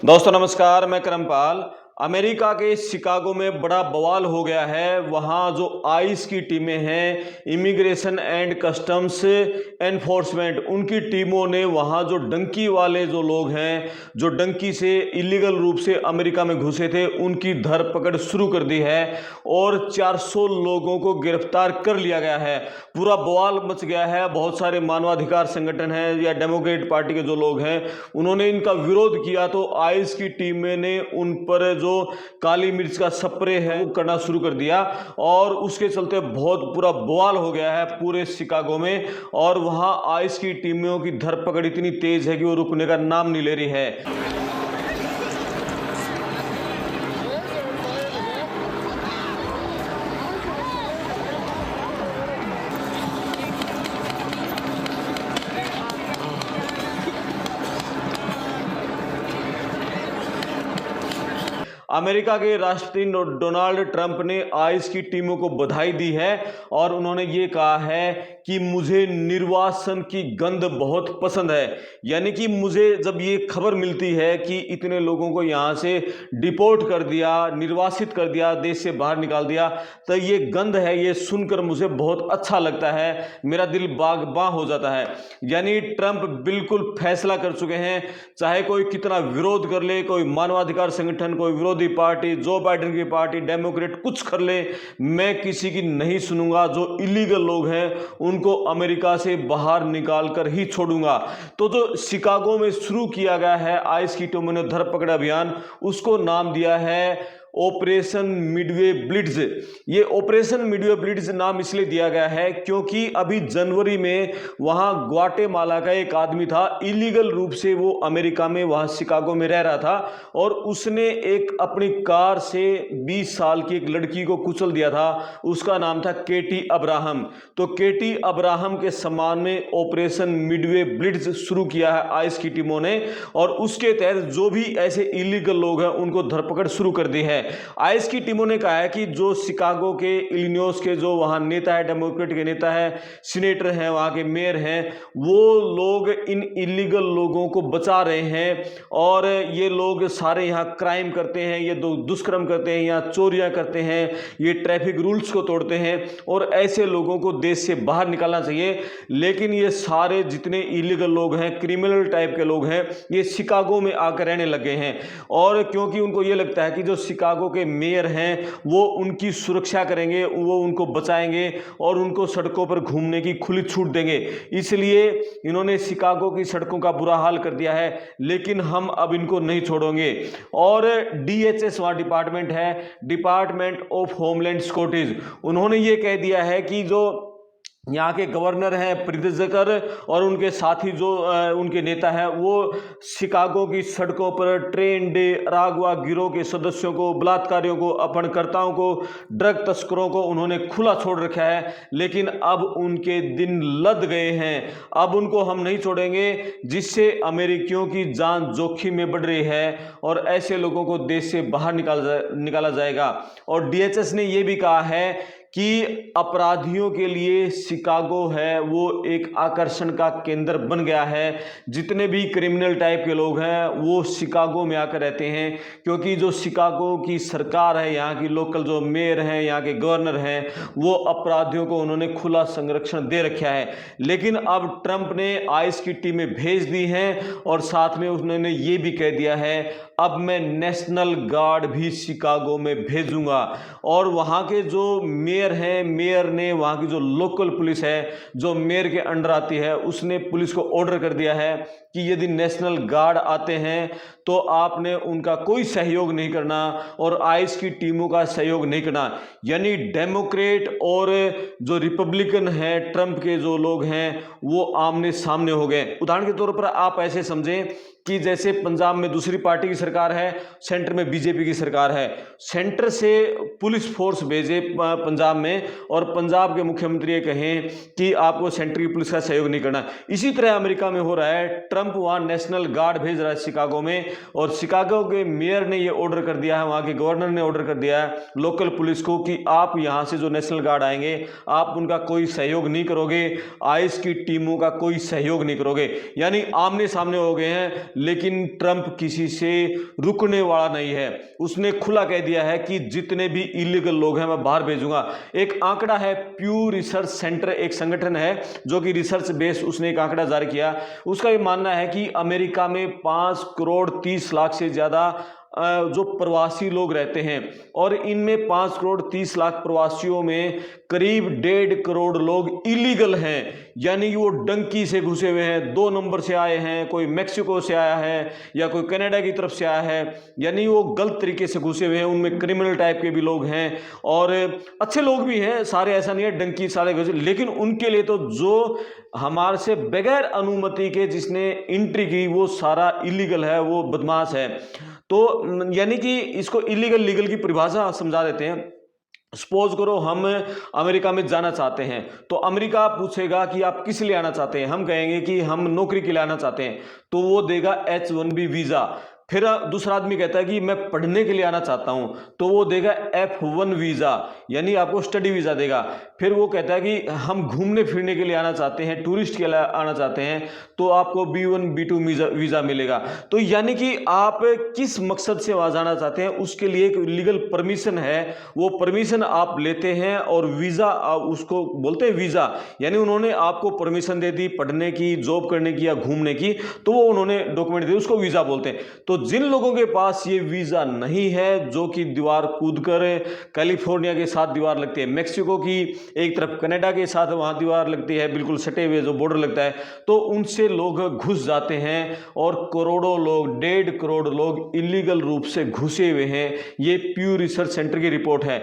दोस्तों नमस्कार, मैं करमपाल। अमेरिका के शिकागो में बड़ा बवाल हो गया है। वहाँ जो आइस की टीमें हैं, इमिग्रेशन एंड कस्टम्स एनफोर्समेंट, उनकी टीमों ने वहाँ जो डंकी वाले जो लोग हैं, जो डंकी से इलीगल रूप से अमेरिका में घुसे थे, उनकी धरपकड़ शुरू कर दी है और 400 लोगों को गिरफ्तार कर लिया गया है। पूरा बवाल मच गया है। बहुत सारे मानवाधिकार संगठन हैं या डेमोक्रेट पार्टी के जो लोग हैं, उन्होंने इनका विरोध किया तो आइस की टीमें ने उन पर जो काली मिर्च का स्प्रे है वो करना शुरू कर दिया और उसके चलते बहुत पूरा बवाल हो गया है पूरे शिकागो में। और वहां आइस की टीमों की धरपकड़ इतनी तेज है कि वो रुकने का नाम नहीं ले रही है। अमेरिका के राष्ट्रपति डोनाल्ड ट्रंप ने आइस की टीमों को बधाई दी है और उन्होंने ये कहा है कि मुझे निर्वासन की गंध बहुत पसंद है। यानी कि मुझे जब ये खबर मिलती है कि इतने लोगों को यहाँ से डिपोर्ट कर दिया, निर्वासित कर दिया, देश से बाहर निकाल दिया, तो ये गंध है, ये सुनकर मुझे बहुत अच्छा लगता है, मेरा दिल बाग बां हो जाता है। यानी ट्रंप बिल्कुल फैसला कर चुके हैं, चाहे कोई कितना विरोध कर ले, कोई मानवाधिकार संगठन, कोई विरोधी पार्टी, जो बाइडेन की पार्टी, डेमोक्रेट कुछ कर ले, मैं किसी की नहीं सुनूंगा। जो इलीगल लोग हैं उनको अमेरिका से बाहर निकाल कर ही छोड़ूंगा। तो जो शिकागो में शुरू किया गया है आइस की टीमों ने धरपकड़ अभियान, उसको नाम दिया है ऑपरेशन मिडवे ब्लिट्ज। ये ऑपरेशन मिडवे ब्लिट्ज नाम इसलिए दिया गया है क्योंकि अभी जनवरी में वहां ग्वाटेमाला का एक आदमी था, इलीगल रूप से वो अमेरिका में वहां शिकागो में रह रहा था और उसने एक अपनी कार से 20 साल की एक लड़की को कुचल दिया था। उसका नाम था केटी अब्राहम। तो केटी अब्राहम के सम्मान में ऑपरेशन मिडवे ब्लिट्ज शुरू किया है आइस की टीमों ने और उसके तहत जो भी ऐसे इलीगल लोग हैं उनको धरपकड़ शुरू कर दी है। आइस की टीमों ने कहा है कि जो शिकागो के, इलिनोइस के जो वहां नेता है, डेमोक्रेट के नेता है, सीनेटर हैं, वहां के मेयर हैं, वो लोग इन इलीगल लोगों को बचा रहे हैं और ये लोग सारे यहाँ क्राइम करते हैं, ये दुष्कर्म करते हैं, यहाँ चोरियां करते हैं, ये ट्रैफिक रूल्स को तोड़ते हैं और ऐसे लोगों को देश से बाहर निकालना चाहिए। लेकिन ये सारे जितने इलीगल लोग हैं, क्रिमिनल टाइप के लोग हैं, ये शिकागो में आकर रहने लगे हैं और क्योंकि उनको ये लगता है कि जो शिकागो के मेयर हैं वो उनकी सुरक्षा करेंगे, वो उनको बचाएंगे और उनको सड़कों पर घूमने की खुली छूट देंगे, इसलिए इन्होंने शिकागो की सड़कों का बुरा हाल कर दिया है। लेकिन हम अब इनको नहीं छोड़ेंगे। और DHS वहां डिपार्टमेंट है, डिपार्टमेंट ऑफ होमलैंड सिक्योरिटी, उन्होंने ये कह दिया है कि जो यहाँ के गवर्नर हैं प्रित्जकर और उनके साथी जो उनके नेता हैं, वो शिकागो की सड़कों पर ट्रेन डे अरागवा गिरोह के सदस्यों को, बलात्कारियों को, अपहरणकर्ताओं को, ड्रग तस्करों को उन्होंने खुला छोड़ रखा है। लेकिन अब उनके दिन लद गए हैं, अब उनको हम नहीं छोड़ेंगे, जिससे अमेरिकियों की जान जोखिम में बढ़ रही है और ऐसे लोगों को देश से बाहर निकाला जाएगा। और DHS ने यह भी कहा है कि अपराधियों के लिए शिकागो है वो एक आकर्षण का केंद्र बन गया है। जितने भी क्रिमिनल टाइप के लोग हैं वो शिकागो में आकर रहते हैं क्योंकि जो शिकागो की सरकार है, यहाँ की लोकल जो मेयर हैं, यहाँ के गवर्नर हैं, वो अपराधियों को उन्होंने खुला संरक्षण दे रखा है। लेकिन अब ट्रंप ने आइस की टीमें भेज दी हैं और साथ में उन्होंने ये भी कह दिया है अब मैं नेशनल गार्ड भी शिकागो में भेजूंगा। और वहाँ के जो मेयर हैं, मेयर ने, वहाँ की जो लोकल पुलिस है जो मेयर के अंडर आती है, उसने पुलिस को ऑर्डर कर दिया है कि यदि नेशनल गार्ड आते हैं तो आपने उनका कोई सहयोग नहीं करना और आइस की टीमों का सहयोग नहीं करना। यानी डेमोक्रेट और जो रिपब्लिकन हैं, ट्रंप के जो लोग हैं, वो आमने सामने हो गए। उदाहरण के तौर पर आप ऐसे समझें कि जैसे पंजाब में दूसरी पार्टी की सरकार है, सेंटर में बीजेपी की सरकार है, सेंटर से पुलिस फोर्स भेजे पंजाब में और पंजाब के मुख्यमंत्री ये कहें कि आपको सेंटर की पुलिस का सहयोग नहीं करना। इसी तरह अमेरिका में हो रहा है। ट्रंप वहां नेशनल गार्ड भेज रहा है शिकागो में और शिकागो के मेयर ने यह ऑर्डर कर दिया है, वहां के गवर्नर ने ऑर्डर कर दिया है लोकल पुलिस को कि आप यहां से जो नेशनल गार्ड आएंगे आप उनका कोई सहयोग नहीं करोगे, आइस की टीमों का कोई सहयोग नहीं करोगे। यानी आमने सामने हो गए हैं लेकिन ट्रंप किसी से रुकने वाला नहीं है। उसने खुला कह दिया है कि जितने भी इलीगल लोग हैं मैं बाहर भेजूंगा। एक आंकड़ा है, प्यू रिसर्च सेंटर एक संगठन है जो कि रिसर्च बेस, उसने एक आंकड़ा जारी किया। उसका यह मानना है कि अमेरिका में 5 करोड़ 30 लाख से ज्यादा जो प्रवासी लोग रहते हैं, और इनमें 5 करोड़ 30 लाख प्रवासियों में करीब 1.5 करोड़ लोग इलीगल हैं, यानी कि वो डंकी से घुसे हुए हैं, 2 नंबर से आए हैं, कोई मैक्सिको से आया है या कोई कनाडा की तरफ से आया है, यानी वो गलत तरीके से घुसे हुए हैं। उनमें क्रिमिनल टाइप के भी लोग हैं और अच्छे लोग भी हैं, सारे ऐसा नहीं है डंकी सारे घुसे, लेकिन उनके लिए तो जो हमारे से बगैर अनुमति के जिसने एंट्री की वो सारा इलीगल है, वो बदमाश है। तो यानी कि इसको इलीगल लीगल की परिभाषा समझा देते हैं। सपोज करो हम अमेरिका में जाना चाहते हैं, तो अमेरिका पूछेगा कि आप किस लिए आना चाहते हैं। हम कहेंगे कि हम नौकरी के लिए आना चाहते हैं, तो वो देगा H1B वीजा। फिर दूसरा आदमी कहता है कि मैं पढ़ने के लिए आना चाहता हूं, तो वो देगा F1 वीजा, यानी आपको स्टडी वीजा देगा। फिर वो कहता है कि हम घूमने फिरने के लिए आना चाहते हैं, टूरिस्ट के लिए आना चाहते हैं, तो आपको B1 B2 वीजा मिलेगा। तो यानी कि आप किस मकसद से वहां जाना चाहते हैं उसके लिए एक लीगल परमिशन है, वो परमिशन आप लेते हैं और वीजा उसको बोलते हैं वीजा, यानी उन्होंने आपको परमिशन दे दी पढ़ने की, जॉब करने की या घूमने की, तो वो उन्होंने डॉक्यूमेंट दिए, उसको वीजा बोलते हैं। तो जिन लोगों के पास ये वीजा नहीं है, जो कि दीवार कूदकर कैलिफोर्निया के साथ दीवार लगती है, मैक्सिको की एक तरफ कनाडा के साथ वहां दीवार लगती है, बिल्कुल सटे हुए जो बॉर्डर लगता है, तो उनसे लोग घुस जाते हैं और करोड़ों लोग, 1.5 करोड़ लोग इलीगल रूप से घुसे हुए हैं। ये प्यू रिसर्च सेंटर की रिपोर्ट है।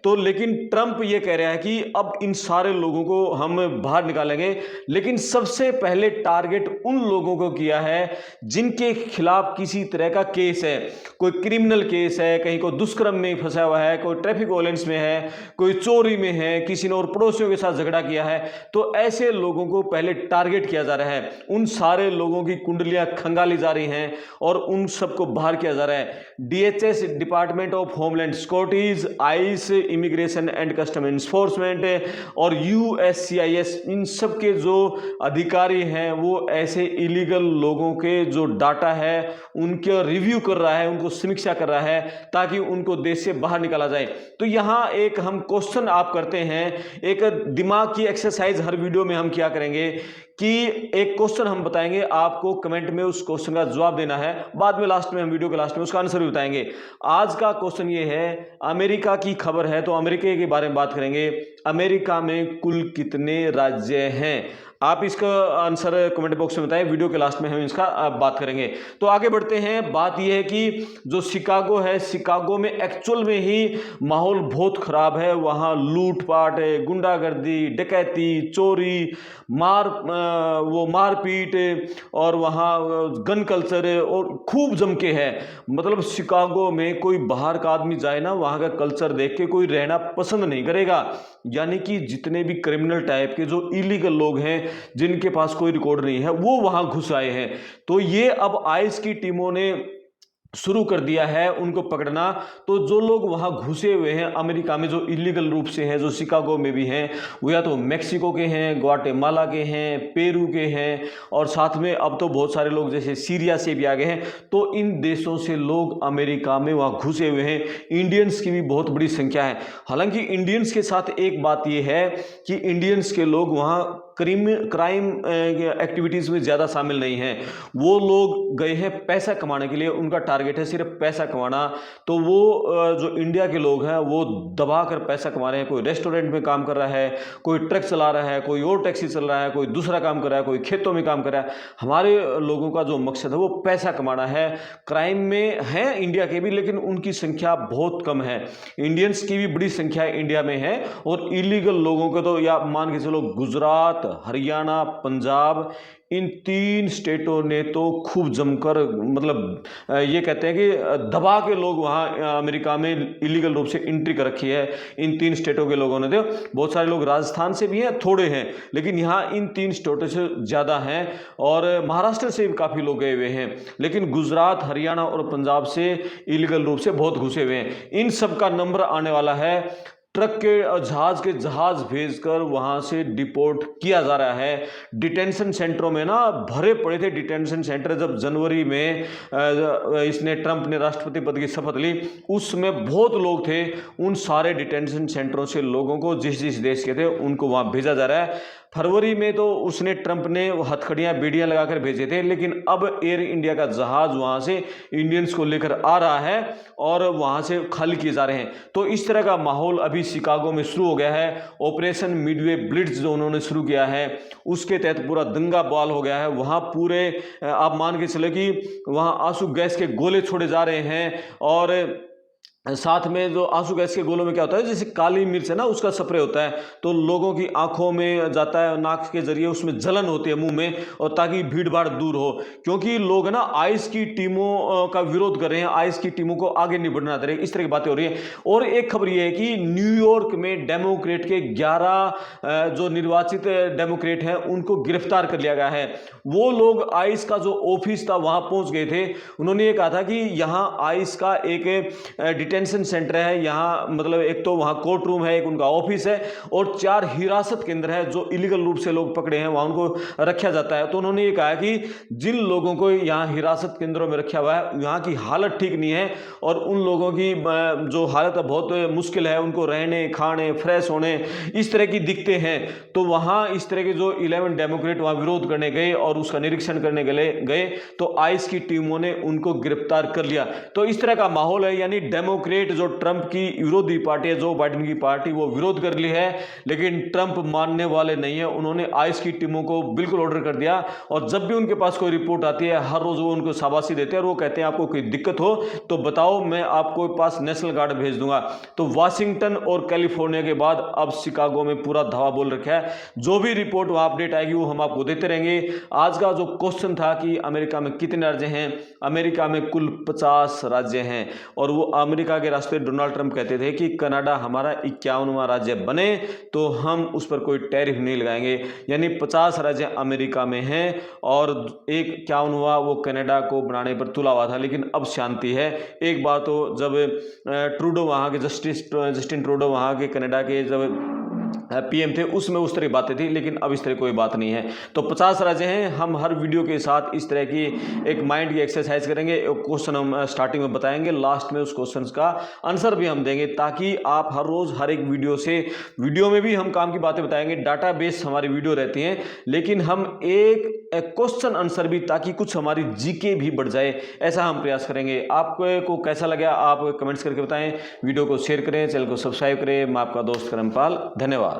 तो लेकिन ट्रंप ये कह रहा है कि अब इन सारे लोगों को हम बाहर निकालेंगे, लेकिन सबसे पहले टारगेट उन लोगों को किया है जिनके खिलाफ किसी तरह का केस है, कोई क्रिमिनल केस है, कहीं को दुष्कर्म में फंसा हुआ है, कोई ट्रैफिक वायलेंस में है, कोई चोरी में है, किसी ने और पड़ोसियों के साथ झगड़ा किया है। तो ऐसे लोगों को पहले टारगेट किया जा रहा है, उन सारे लोगों की कुंडलियां खंगाली जा रही हैं और उन सबको बाहर किया जा रहा है। DHS, department of homeland securities, ice, immigration and custom enforcement और USCIS, इन सब के जो अधिकारी हैं वो ऐसे इलीगल लोगों के जो डाटा है उनके रिव्यू कर रहा है, उनको समीक्षा कर रहा है ताकि उनको देश से बाहर निकाला जाए। तो यहाँ एक हम क्वेश्चन आप करते हैं, एक दिमाग की एक्सरसाइज हर वीडियो में हम क्या करेंगे कि एक क्वेश्चन हम बताएंगे, आपको कमेंट में उस क्वेश्चन का जवाब देना है, बाद में लास्ट में हम वीडियो के लास्ट में उसका आंसर भी बताएंगे। आज का क्वेश्चन ये है, अमेरिका की खबर है तो अमेरिका के बारे में बात करेंगे। अमेरिका में कुल कितने राज्य हैं? आप इसका आंसर कमेंट बॉक्स में बताएं, वीडियो के लास्ट में हम इसका बात करेंगे। तो आगे बढ़ते हैं। बात यह है कि जो शिकागो है, शिकागो में एक्चुअल में ही माहौल बहुत खराब है। वहाँ लूटपाट है, गुंडागर्दी, डकैती, चोरी, मारपीट और वहाँ गन कल्चर और खूब जम के है। मतलब शिकागो में कोई बाहर का आदमी जाए ना, वहाँ का कल्चर देख के कोई रहना पसंद नहीं करेगा। यानी कि जितने भी क्रिमिनल टाइप के जो इलीगल लोग हैं, जिनके पास कोई रिकॉर्ड नहीं है, वो वहां घुस आए हैं। तो ये अब आइस की टीमों ने शुरू कर दिया है उनको पकड़ना। तो जो लोग वहां घुसे हुए हैं अमेरिका में, जो इलीगल रूप से हैं, जो शिकागो में भी हैं, वो या तो मैक्सिको के हैं, ग्वाटेमाला के हैं, पेरू के हैं और साथ में अब तो बहुत सारे लोग जैसे सीरिया से भी आ गए हैं। तो इन देशों से लोग अमेरिका में वहां घुसे हुए हैं। इंडियंस की भी बहुत बड़ी संख्या है। हालांकि इंडियंस के साथ एक बात यह है कि इंडियंस के लोग वहां क्राइम एक्टिविटीज में ज़्यादा शामिल नहीं हैं। वो लोग गए हैं पैसा कमाने के लिए, उनका टारगेट है सिर्फ पैसा कमाना। तो वो जो इंडिया के लोग हैं वो दबा कर पैसा कमा रहे हैं। कोई रेस्टोरेंट में काम कर रहा है, कोई ट्रक चला रहा है, कोई और टैक्सी चल रहा है, कोई दूसरा काम कर रहा है, कोई खेतों में काम कर रहा है। हमारे लोगों का जो मकसद है वो पैसा कमाना है। क्राइम में है इंडिया के भी, लेकिन उनकी संख्या बहुत कम है। इंडियंस की भी बड़ी संख्या इंडिया में है और इलीगल लोगों को तो या मान के चलो गुजरात, हरियाणा, पंजाब, इन 3 स्टेटों ने तो खूब जमकर मतलब ये कहते हैं कि दबा के लोग वहाँ अमेरिका में इलीगल रूप से एंट्री कर रखी है। इन 3 स्टेटों के लोगों ने, तो बहुत सारे लोग राजस्थान से भी हैं, थोड़े हैं, लेकिन यहाँ इन 3 स्टेटों से ज़्यादा हैं और महाराष्ट्र से भी काफ़ी लोग गए हुए हैं, लेकिन गुजरात, हरियाणा और पंजाब से इलीगल रूप से बहुत घुसे हुए हैं। इन सब का नंबर आने वाला है, ट्रक के और जहाज भेजकर वहां से डिपोर्ट किया जा रहा है। डिटेंशन सेंटरों में ना भरे पड़े थे डिटेंशन सेंटर। जब जनवरी में इसने ट्रंप ने राष्ट्रपति पद की शपथ ली, उसमें बहुत लोग थे। उन सारे डिटेंशन सेंटरों से लोगों को जिस जिस देश के थे उनको वहां भेजा जा रहा है। फरवरी में तो उसने ट्रंप ने हथकड़ियां बेड़ियां लगाकर भेजे थे, लेकिन अब एयर इंडिया का जहाज वहां से इंडियंस को लेकर आ रहा है और वहां से खाली किए जा रहे हैं। तो इस तरह का माहौल अभी शिकागो में शुरू हो गया है। ऑपरेशन मिडवे ब्लिट्ज जो उन्होंने शुरू किया है उसके तहत पूरा दंगा बवाल हो गया है। वहां पूरे आप मान के चले कि वहां आंसू गैस के गोले छोड़े जा रहे हैं और साथ में जो आंसू गैस के गोलों में क्या होता है, जैसे काली मिर्च है ना, उसका स्प्रे होता है, तो लोगों की आंखों में जाता है, नाक के जरिए उसमें जलन होती है मुंह में, और ताकि भीड़ भाड़ दूर हो, क्योंकि लोग ना आइस की टीमों का विरोध कर रहे हैं, आइस की टीमों को आगे नहीं बढ़ना दे रहे, इस तरह की बातें हो रही है। और एक खबर यह है कि न्यूयॉर्क में डेमोक्रेट के 11 जो निर्वाचित डेमोक्रेट हैं उनको गिरफ्तार कर लिया गया है। वो लोग आइस का जो ऑफिस था वहां पहुंच गए थे। उन्होंने ये कहा था कि यहां आइस का एक डिटेंशन सेंटर है, यहाँ मतलब एक तो वहाँ कोर्ट रूम है, एक उनका ऑफिस है और 4 हिरासत केंद्र है जो इलीगल रूप से लोग पकड़े हैं वहाँ उनको रखा जाता है। तो उन्होंने ये कहा कि जिन लोगों को यहाँ हिरासत केंद्रों में रखा हुआ है यहाँ की हालत ठीक नहीं है और उन लोगों की जो हालत है बहुत मुश्किल है, उनको रहने, खाने, फ्रेश होने इस तरह की दिक्कतें हैं। तो वहाँ इस तरह के जो 11 डेमोक्रेट वहाँ विरोध करने गए और उसका निरीक्षण करने गए तो आइस की टीमों ने उनको गिरफ्तार कर लिया। तो इस तरह का माहौल है, यानी डेमोक्रेट जो ट्रंप की विरोधी पार्टी है, जो बाइडेन की पार्टी, वो विरोध कर ली है, लेकिन ट्रंप मानने वाले नहीं है। उन्होंने आइस की टीमों को बिल्कुल ऑर्डर कर दिया और जब भी उनके पास कोई रिपोर्ट आती है हर रोज वो उनको शाबाशी देते हैं और वो कहते हैं आपको कोई दिक्कत हो तो बताओ, मैं आपको पास नेशनल गार्ड भेज दूंगा। तो वाशिंगटन और कैलिफोर्निया के बाद अब शिकागो में पूरा धावा बोल रखा है। जो भी रिपोर्ट वहां अपडेट आएगी वो हम आपको देते रहेंगे। आज का जो क्वेश्चन था कि अमेरिका में कितने राज्य हैं, अमेरिका में कुल 50 राज्य हैं और वो अमेरिका के राष्ट्रपति डोनाल्ड ट्रंप कहते थे कि कनाडा हमारा 51वां राज्य बने तो हम उस पर कोई टैरिफ नहीं लगाएंगे। यानी 50 राज्य अमेरिका में हैं और 51वां वो कनाडा को बनाने पर तुला हुआ था, लेकिन अब शांति है। एक बार तो जब ट्रूडो वहाँ के जस्टिन ट्रूडो वहाँ के कनाडा के जब पीएम थे उसमें उस तरह की बातें थी, लेकिन अब इस तरह कोई बात नहीं है। तो 50 राज्य हैं। हम हर वीडियो के साथ इस तरह की एक माइंड की एक्सरसाइज करेंगे। एक क्वेश्चन हम स्टार्टिंग में बताएंगे, लास्ट में उस क्वेश्चन का आंसर भी हम देंगे, ताकि आप हर रोज हर एक वीडियो में भी हम काम की बातें बताएंगे। डाटा बेस हमारी वीडियो रहती हैं, लेकिन हम एक क्वेश्चन आंसर भी, ताकि कुछ हमारी जीके भी बढ़ जाए, ऐसा हम प्रयास करेंगे। आपको कैसा लगा आप कमेंट्स करके बताएं। वीडियो को शेयर करें, चैनल को सब्सक्राइब करें। मैं आपका दोस्त करमपाल, धन्यवाद।